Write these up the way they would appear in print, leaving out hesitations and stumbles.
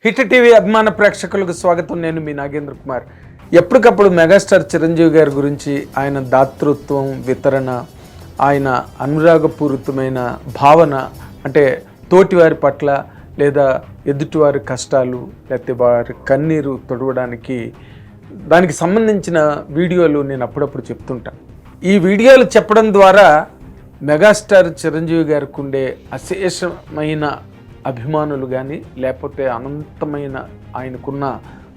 Hit TV అభిమాన ప్రేక్షకులకు స్వాగతం. నేను మీ నాగేంద్ర కుమార్. ఎప్పటికప్పుడు మెగాస్టార్ చిరంజీవి గారి గురించి, ఆయన దాతృత్వం, వితరణ, ఆయన అనురాగపూరితమైన భావన, అంటే తోటివారి పట్ల లేదా ఎదుటివారి కష్టాలు లేకపోతే వారి కన్నీరు తొడవడానికి దానికి సంబంధించిన వీడియోలు నేను అప్పుడప్పుడు చెప్తుంటాను. ఈ వీడియోలు చెప్పడం ద్వారా మెగాస్టార్ చిరంజీవి గారికి ఉండే అశేషమైన అభిమానులు కానీ లేకపోతే ఆయనకున్న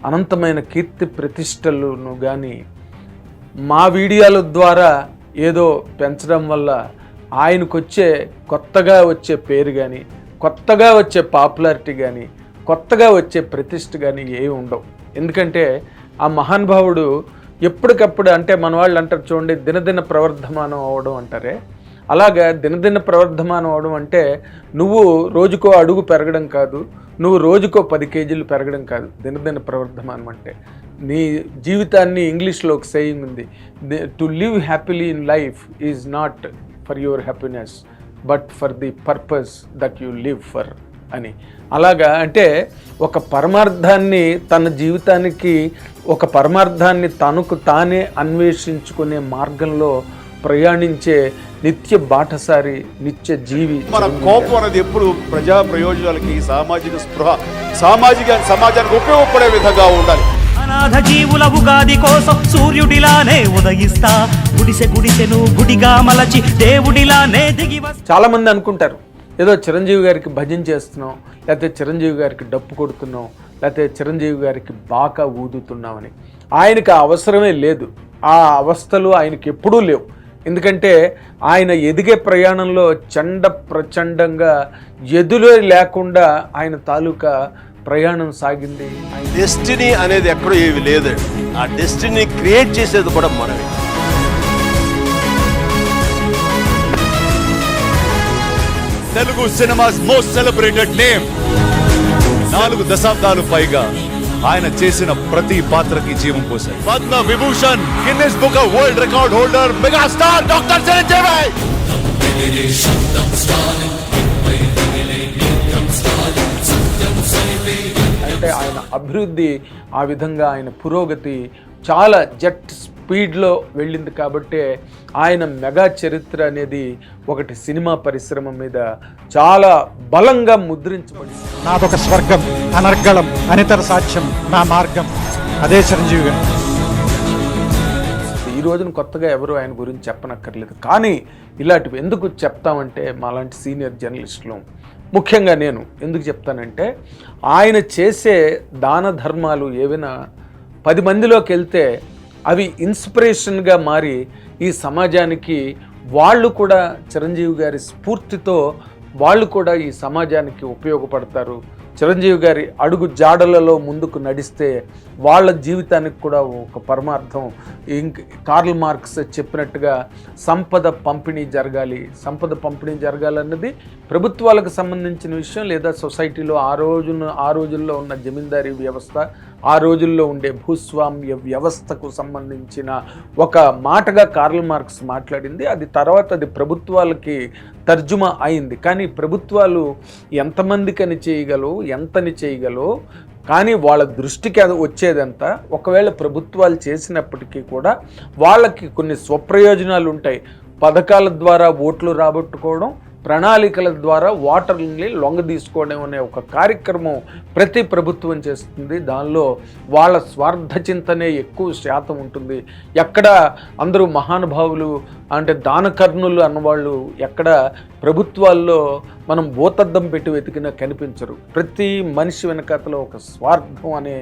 అనంతమైన కీర్తి ప్రతిష్టలను కానీ మా వీడియోల ద్వారా ఏదో పెంచడం వల్ల ఆయనకు కొత్తగా వచ్చే పేరు కానీ, కొత్తగా వచ్చే పాపులారిటీ కానీ, కొత్తగా వచ్చే ప్రతిష్ట కానీ ఏమి ఉండవు. ఎందుకంటే ఆ మహానుభావుడు ఎప్పటికప్పుడు, అంటే మన వాళ్ళు అంటారు చూడండి, దినదిన ప్రవర్ధమానం అవ్వడం అంటారే, అలాగా దినదిన ప్రవర్ధమానం అవడం అంటే నువ్వు రోజుకో అడుగు పెరగడం కాదు, నువ్వు రోజుకో 10 కేజీలు పెరగడం కాదు. దినదిన ప్రవర్ధమానం అంటే నీ జీవితాన్ని, ఇంగ్లీష్లో ఒక సేయింగ్ ఉంది, to live happily in life is not for your happiness but for the purpose that you live for అని. అలాగా అంటే ఒక పరమార్థాన్ని, తన జీవితానికి ఒక పరమార్థాన్ని తనకు తానే అన్వేషించుకునే మార్గంలో ప్రయాణించే నిత్య బాటసారి, నిత్య జీవి. మన కోపం అనేది ఎప్పుడు ప్రజా ప్రయోజనాలకి, సామాజిక స్పృహ, సమాజానికి ఉపయోగపడే విధంగా ఉండాలి. అనాథ జీవుల ఉగాది కోసం సూర్యుడిలానే ఉదయిస్తా, గుడిసెను గుడిగా మలచి దేవుడిలానే దిగి. చాలా మంది అనుకుంటారు ఏదో చిరంజీవి గారికి భజన చేస్తున్నాం, లేకపోతే చిరంజీవి గారికి డప్పు కొడుతున్నాం, లేకపోతే చిరంజీవి గారికి బాకా ఊదుతున్నామని. ఆయనకు ఆ అవసరమే లేదు, ఆ అవస్థలు ఆయనకి ఎప్పుడూ లేవు. ఎందుకంటే ఆయన ఎదిగే ప్రయాణంలో ప్రచండంగా ఎదులే లేకుండా ఆయన తాలూకా ప్రయాణం సాగింది. డెస్టినీ అనేది ఎక్కడో ఏవి లేదండి, ఆ డెస్టినీ క్రియేట్ చేసేది కూడా మనమే. Telugu cinemas most celebrated name. 4 దశాబ్దాలు పైగా ఆయన చేసిన ప్రతి పాత్రకి జీవం పోశారు. Padma Vibhushan, Guinness book of world record holder megastar doctor Chiranjeevi. అంటే ఆయన అభివృద్ధి, ఆ విధంగా ఆయన పురోగతి చాలా జెట్ స్పీడ్లో వెళ్ళింది. కాబట్టి ఆయన మెగా చరిత్ర అనేది ఒకటి సినిమా పరిశ్రమ మీద చాలా బలంగా ముద్రించబడింది. నాదొక స్వర్గం, అనర్గళం, అనితర సాధ్యం నా మార్గం, అదే చిరంజీవి గారు. ఈ రోజున కొత్తగా ఎవరు ఆయన గురించి చెప్పనక్కర్లేదు. కానీ ఇలాంటివి ఎందుకు చెప్తామంటే, మాలాంటి సీనియర్ జర్నలిస్టులు, ముఖ్యంగా నేను ఎందుకు చెప్తానంటే, ఆయన చేసే దాన ధర్మాలు ఏవైనా 10 మందిలోకి వెళ్తే అవి ఇన్స్పిరేషన్గా మారి ఈ సమాజానికి వాళ్ళు కూడా చిరంజీవి గారి స్ఫూర్తితో వాళ్ళు కూడా ఈ సమాజానికి ఉపయోగపడతారు. చిరంజీవి గారి అడుగు జాడలలో ముందుకు నడిస్తే వాళ్ళ జీవితానికి కూడా ఒక పరమార్థం. కార్ల్ మార్క్స్ చెప్పినట్టుగా సంపద పంపిణీ జరగాలన్నది ప్రభుత్వాలకు సంబంధించిన విషయం, లేదా సొసైటీలో ఆ రోజుల్లో ఉన్న జమీందారీ వ్యవస్థ, ఆ రోజుల్లో ఉండే భూస్వామ్య వ్యవస్థకు సంబంధించిన ఒక మాటగా కార్ల్ మార్క్స్ మాట్లాడింది. అది తర్వాత అది ప్రభుత్వాలకి తర్జుమా అయింది. కానీ ప్రభుత్వాలు ఎంతమందికని ఎంతని చేయగలవు, కానీ వాళ్ళ దృష్టికి అది వచ్చేదంతా. ఒకవేళ ప్రభుత్వాలు చేసినప్పటికీ కూడా వాళ్ళకి కొన్ని స్వప్రయోజనాలు ఉంటాయి. పథకాల ద్వారా ఓట్లు రాబట్టుకోవడం, ప్రణాళికల ద్వారా ఓటర్లని లొంగ తీసుకోవడం అనే ఒక కార్యక్రమం ప్రతి ప్రభుత్వం చేస్తుంది. దానిలో వాళ్ళ స్వార్థ చింతనే ఎక్కువ శాతం ఉంటుంది. ఎక్కడ అందరూ మహానుభావులు, అంటే దానకర్ణులు అన్నవాళ్ళు ఎక్కడ ప్రభుత్వాల్లో మనం భూతద్దం పెట్టి వెతికినా కనిపించరు. ప్రతి మనిషి వెనకాతలో ఒక స్వార్థం అనే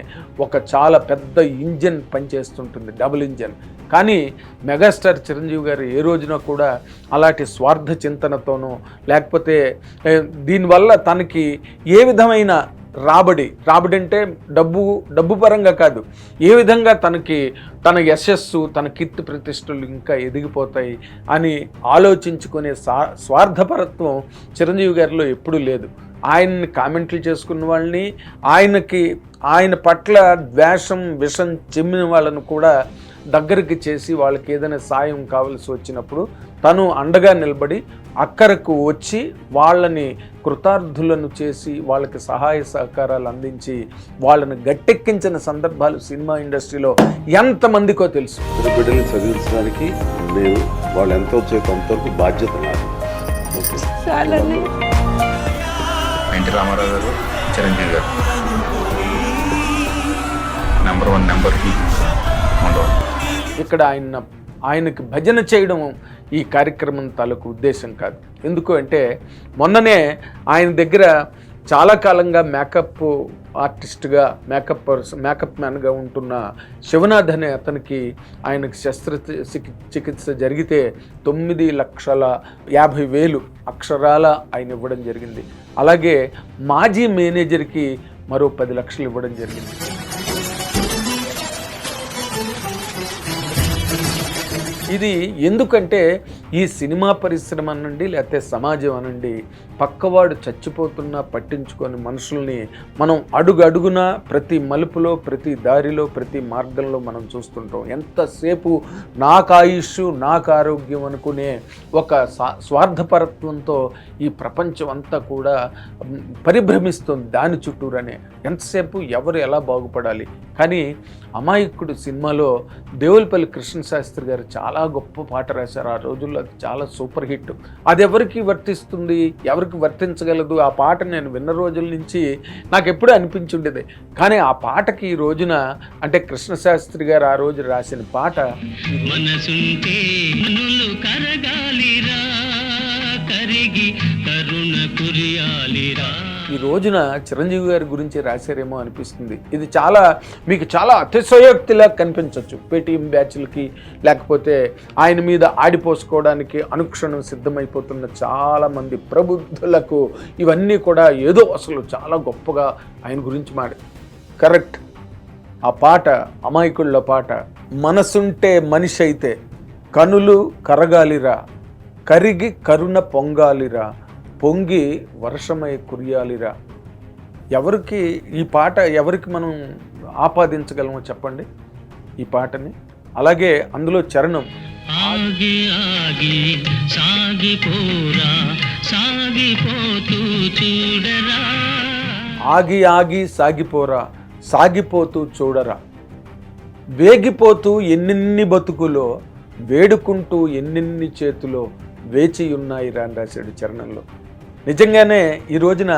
ఒక చాలా పెద్ద ఇంజన్ పనిచేస్తుంటుంది, డబుల్ ఇంజన్. కానీ మెగాస్టార్ చిరంజీవి గారు ఏ రోజున కూడా అలాంటి స్వార్థ చింతనతోనో, లేకపోతే దీనివల్ల తనకి ఏ విధమైన రాబడి అంటే డబ్బు పరంగా కాదు, ఏ విధంగా తన యశస్సు, తన కీర్తి ప్రతిష్టలు ఇంకా ఎదిగిపోతాయి అని ఆలోచించుకునే స్వార్థపరత్వం చిరంజీవి గారిలో ఎప్పుడూ లేదు. ఆయన్ని కామెంట్లు చేసుకున్న వాళ్ళని, ఆయన పట్ల ద్వేషం, విషం చిమ్మిన వాళ్ళను కూడా దగ్గరికి చేసి వాళ్ళకి ఏదైనా సాయం కావాల్సి వచ్చినప్పుడు తను అండగా నిలబడి అక్కరకు వచ్చి వాళ్ళని కృతార్థులను చేసి వాళ్ళకి సహాయ సహకారాలు అందించి వాళ్ళని గట్టెక్కించిన సందర్భాలు సినిమా ఇండస్ట్రీలో ఎంతమందికో తెలుసు. బిడ్డల్ని చదివించడానికి నేను వాళ్ళు ఎంత వచ్చే అంతవరకు బాధ్యత నాకు. ఎన్టీ రామారావు గారు, చిరంజీవి గారు నెంబర్ 1 నెంబర్ 2 ఉండవు. ఇక్కడ ఆయనకి భజన చేయడం ఈ కార్యక్రమం తాలూకు ఉద్దేశం కాదు. ఎందుకు అంటే మొన్ననే ఆయన దగ్గర చాలా కాలంగా మేకప్ ఆర్టిస్ట్గా మేకప్ మ్యాన్గా ఉంటున్న శివనాథ్ అనే అతనికి ఆయనకి చికిత్స జరిగితే 9,50,000 అక్షరాల ఆయన ఇవ్వడం జరిగింది. అలాగే మాజీ మేనేజర్కి మరో 10 లక్షలు ఇవ్వడం జరిగింది. ఇది ఎందుకంటే ఈ సినిమా పరిశ్రమ అనండి లేకపోతే సమాజం అనండి పక్కవాడు చచ్చిపోతున్నా పట్టించుకొని మనుషుల్ని మనం అడుగడుగున ప్రతి మలుపులో ప్రతి దారిలో ప్రతి మార్గంలో మనం చూస్తుంటాం. ఎంతసేపు నాకు ఆయుష్ నాకు ఆరోగ్యం అనుకునే ఒక స్వార్థపరత్వంతో ఈ ప్రపంచం అంతా కూడా పరిభ్రమిస్తుంది దాని చుట్టూరనే. ఎంతసేపు ఎవరు ఎలా బాగుపడాలి. కానీ అమాయకుడు సినిమాలో దేవులపల్లి కృష్ణశాస్త్రి గారు చాలా గొప్ప పాట రాశారు. ఆ రోజుల్లో అది చాలా సూపర్ హిట్. అది ఎవరికి వర్తిస్తుంది, ఎవరికి వర్తించగలదు? ఆ పాట నేను విన్న రోజుల నుంచి నాకు ఎప్పుడూ అనిపించుండేది. కానీ ఆ పాటకి ఈ రోజున అంటే కృష్ణశాస్త్రి గారు ఆ రోజు రాసిన పాట మనసుంటే మనులు కరగాలిరా కరిగి కరుణ కురియాలిరా ఈ రోజున చిరంజీవి గారి గురించి రాశారేమో అనిపిస్తుంది. ఇది మీకు చాలా అతిశయోక్తిలా కనిపించవచ్చు. పేటీఎం బ్యాచ్లకి లేకపోతే ఆయన మీద ఆడిపోసుకోవడానికి అనుక్షణం సిద్ధమైపోతున్న చాలామంది ప్రబుద్ధులకు ఇవన్నీ కూడా ఏదో అసలు చాలా గొప్పగా ఆయన గురించి కరెక్ట్. ఆ పాట అమాయకుళ్ళ పాట. మనసుంటే మనిషి అయితే కనులు కరగాలిరా కరిగి కరుణ పొంగాలిరా పొంగి వర్షమై కురియాలిరా. ఎవరికి ఈ పాట ఎవరికి మనం ఆపాదించగలమో చెప్పండి ఈ పాటని. అలాగే అందులో చరణం ఆగి ఆగి సాగిపోరా సాగిపోతూ చూడరా ఆగి ఆగి సాగిపోరా సాగిపోతూ చూడరా వేగిపోతూ ఎన్నెన్ని బతుకులో వేడుకుంటూ ఎన్నెన్ని చేతులో వేచి ఉన్నాయిరా అని రాశాడు చరణంలో. నిజంగానే ఈ రోజున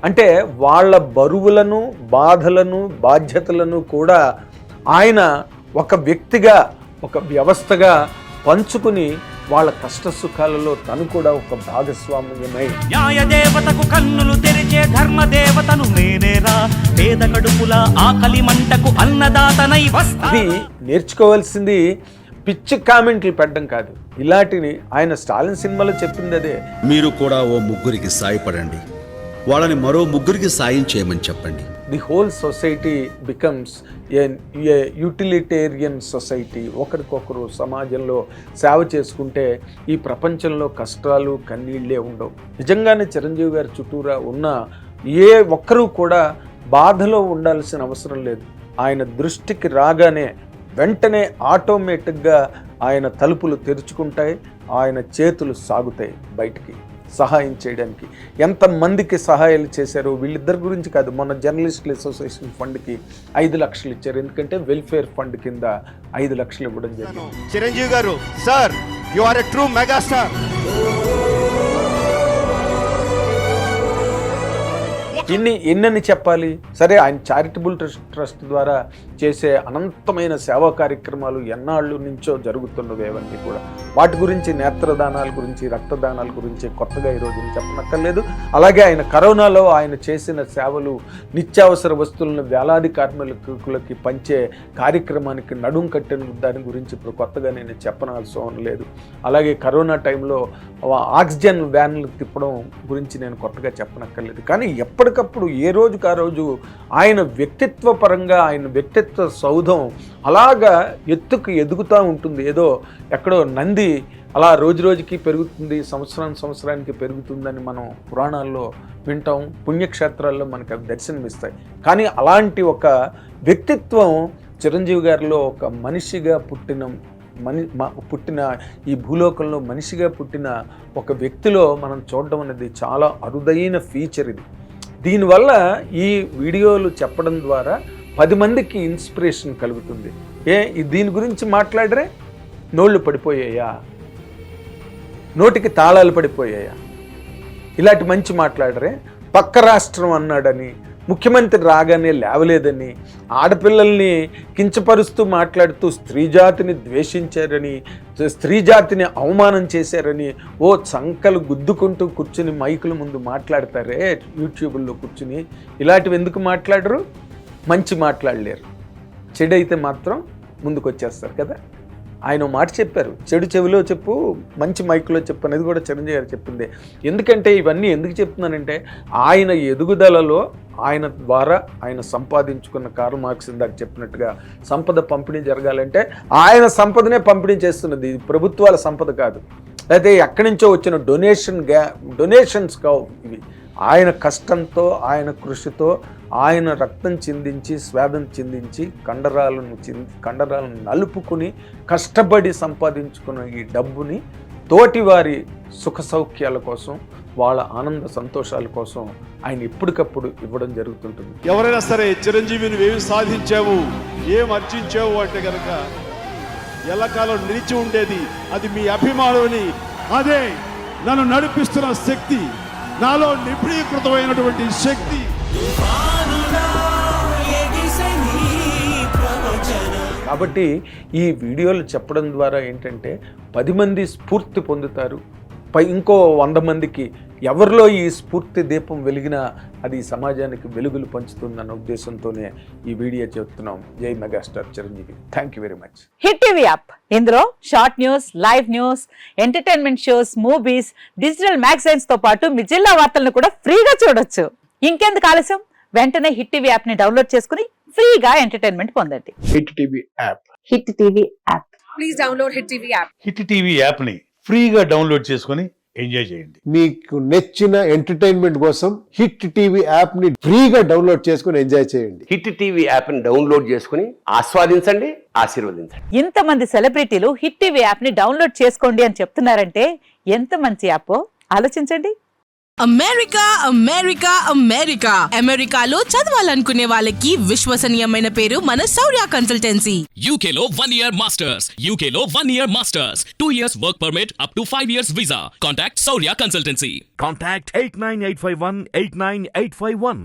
అంటే వాళ్ళ బరువులను బాధలను బాధ్యతలను కూడా ఆయన ఒక వ్యక్తిగా ఒక వ్యవస్థగా పంచుకుని వాళ్ళ కష్ట సుఖాలలో తను కూడా ఒక భాగస్వామ్యమై న్యాయదేవతకు కన్నులు తెరిచే ధర్మదేవతను నేనేరా పేద కడుపుల ఆకలి మంటకు అన్నదాతనై వస్తా. ఇది నేర్చుకోవాల్సింది పిచ్చి కామెంట్లు పెట్టడం కాదు. ఇలాంటిని ఆయన స్టాలిన్ సినిమాలో చెప్పింది అదే. మీరు కూడా ఓ ముగ్గురికి సాయపడండి, వాళ్ళని మరో ముగ్గురికి సాయం చేయమని చెప్పండి. The whole society becomes a utilitarian society. ఒకరికొకరు సమాజంలో సేవ చేసుకుంటే ఈ ప్రపంచంలో కష్టాలు కన్నీళ్ళే ఉండవు. నిజంగానే చిరంజీవి గారి చుట్టూరా ఉన్న ఏ ఒక్కరూ కూడా బాధలో ఉండాల్సిన అవసరం లేదు. ఆయన దృష్టికి రాగానే వెంటనే ఆటోమేటిక్గా ఆయన తలుపులు తెరుచుకుంటాయి, ఆయన చేతులు సాగుతాయి బయటికి సహాయం చేయడానికి. ఎంతమందికి సహాయాలు చేశారు వీళ్ళిద్దరి గురించి కాదు. మొన్న జర్నలిస్టుల అసోసియేషన్ ఫండ్కి 5 లక్షలు ఇచ్చారు. ఎందుకంటే వెల్ఫేర్ ఫండ్ కింద 5 లక్షలు ఇవ్వడం జరిగింది. Chiranjeevi garu, sir you are a true megastar. ఎన్నని చెప్పాలి. సరే, ఆయన చారిటబుల్ ట్రస్ట్ ద్వారా చేసే అనంతమైన సేవా కార్యక్రమాలు ఎన్నాళ్ళు నుంచో జరుగుతున్నవి అవన్నీ కూడా. వాటి గురించి నేత్రదానాల గురించి రక్తదానాల గురించి కొత్తగా ఈరోజు చెప్పనక్కర్లేదు. అలాగే ఆయన కరోనాలో ఆయన చేసిన సేవలు, నిత్యావసర వస్తువులను వేలాది కార్మికులకి పంచే కార్యక్రమానికి నడుం కట్టిన దాని గురించి ఇప్పుడు కొత్తగా నేను చెప్పనవసరం లేదు. అలాగే కరోనా టైంలో ఆక్సిజన్ వ్యాన్లు తిప్పడం గురించి నేను కొత్తగా చెప్పనక్కర్లేదు. కానీ ఎప్పటికప్పుడు ఏ రోజుకు ఆ రోజు ఆయన వ్యక్తిత్వ పరంగా ఆయన వ్యక్తిత్వ సౌధం అలాగా ఎత్తుకు ఎదుగుతూ ఉంటుంది. ఏదో ఎక్కడో నంది అలా రోజు రోజుకి పెరుగుతుంది, సంవత్సరానికి పెరుగుతుందని మనం పురాణాల్లో వింటాం, పుణ్యక్షేత్రాల్లో మనకు అవి దర్శనమిస్తాయి. కానీ అలాంటి ఒక వ్యక్తిత్వం చిరంజీవి గారిలో ఒక మనిషిగా పుట్టిన ఈ భూలోకంలో మనిషిగా పుట్టిన ఒక వ్యక్తిలో మనం చూడడం అనేది చాలా అరుదైన ఫీచర్ ఇది. దీనివల్ల ఈ వీడియోలు చెప్పడం ద్వారా 10 మందికి ఇన్స్పిరేషన్ కలుగుతుంది. దీని గురించి మాట్లాడరే నోళ్ళు పడిపోయాయా, నోటికి తాళాలు పడిపోయాయా, ఇలాంటి మంచి మాట్లాడరే. పక్క రాష్ట్రం అన్నాడని, ముఖ్యమంత్రి రాగానే లేవలేదని, ఆడపిల్లల్ని కించపరుస్తూ మాట్లాడుతూ స్త్రీ జాతిని ద్వేషించారని, స్త్రీ జాతిని అవమానం చేశారని చంకలు గుద్దుకుంటూ కూర్చుని మైకుల ముందు మాట్లాడతారే యూట్యూబ్లో కూర్చుని. ఇలాంటివి ఎందుకు మాట్లాడరు? మంచి మాట్లాడలేరు, చెడైతే మాత్రం ముందుకు వచ్చేస్తారు కదా. ఆయన మాట చెప్పారు, చెడు చెవిలో చెప్పు, మంచి మైకులో చెప్పు అనేది కూడా చిరంజీవి గారు చెప్పిందే. ఎందుకంటే ఇవన్నీ ఎందుకు చెప్తున్నానంటే, ఆయన ఎదుగుదలలో ఆయన ద్వారా ఆయన సంపాదించుకున్న కార్ల్ మార్క్స్ ఇందాక చెప్పినట్టుగా సంపద పంపిణీ జరగాలంటే ఆయన సంపదనే పంపిణీ చేస్తున్నది, ఇది ప్రభుత్వాల సంపద కాదు, అయితే ఎక్కడి నుంచో వచ్చిన డొనేషన్స్ కావు ఇవి. ఆయన కష్టంతో, ఆయన కృషితో, ఆయన రక్తం చిందించి, స్వేదం చిందించి, కండరాలను నలుపుకుని కష్టపడి సంపాదించుకున్న ఈ డబ్బుని తోటివారి సుఖ సౌఖ్యాల కోసం, వాళ్ళ ఆనంద సంతోషాల కోసం ఆయన ఎప్పటికప్పుడు ఇవ్వడం జరుగుతుంటుంది. ఎవరైనా సరే చిరంజీవి నువ్వేమి సాధించావు, ఏం అర్జించావు అంటే కనుక ఎల్లకాలం నిలిచి ఉండేది అది మీ అభిమానుని, అదే నన్ను నడిపిస్తున్న శక్తి, నాలో నిపుణీకృతమైనటువంటి శక్తి. కాబట్టి ఈ వీడియోలు చెప్పడం ద్వారా ఏంటంటే 10 మంది స్ఫూర్తి పొందుతారు, ఇంకో 100 మందికి ఎవరిలో ఈ స్ఫూర్తి దీపం వెలిగినా అది సమాజానికి వెలుగులు పంచుతుందన్న ఉద్దేశంతోనే ఈ వీడియో చెప్తున్నాం. జై megastar Chiranjeevi. Thank you very much. Hit TV app, ఇందులో short news, live news, entertainment shows, movies, digital magazines తో పాటు మీ జిల్లా వార్తలను కూడా ఫ్రీగా చూడొచ్చు. ఇంకెందుకు ఆలస్యం, వెంటనే హిట్ టీవీ యాప్ ని డౌన్లోడ్ చేసుకుని ఫ్రీగా ఎంటర్టైన్మెంట్ పొందండి. Hit TV app. Hit TV app. Please download hit TV app. Hit TV app ని ఫ్రీగా డౌన్లోడ్ చేసుకుని ఎంజాయ్ చేయండి. మీకు నచ్చిన ఎంటర్టైన్మెంట్ కోసం హిట్ టీవీ యాప్ ని ఫ్రీగా డౌన్లోడ్ చేసుకుని ఎంజాయ్ చేయండి. హిట్ టీవీ యాప్ ని డౌన్లోడ్ చేసుకుని ఆస్వాదించండి, ఆశీర్వదించండి. ఇంతమంది సెలబ్రిటీలు హిట్ టీవీ యాప్ ని డౌన్లోడ్ చేసుకోండి అని చెప్తున్నారంటే ఎంత మంచి యాప్ ఆలోచించండి. అమెరికా అమెరికా అమెరికా అమెరికాలో చదవాలనుకునే వాళ్ళకి విశ్వసనీయమైన పేరు మన శౌర్య కన్సల్టెన్సీ. యూకేలో 1 year masters, యూకేలో 1 year masters, 2 years work permit up to 5 years visa. Contact Saurya Consultancy. Contact 89851 89851.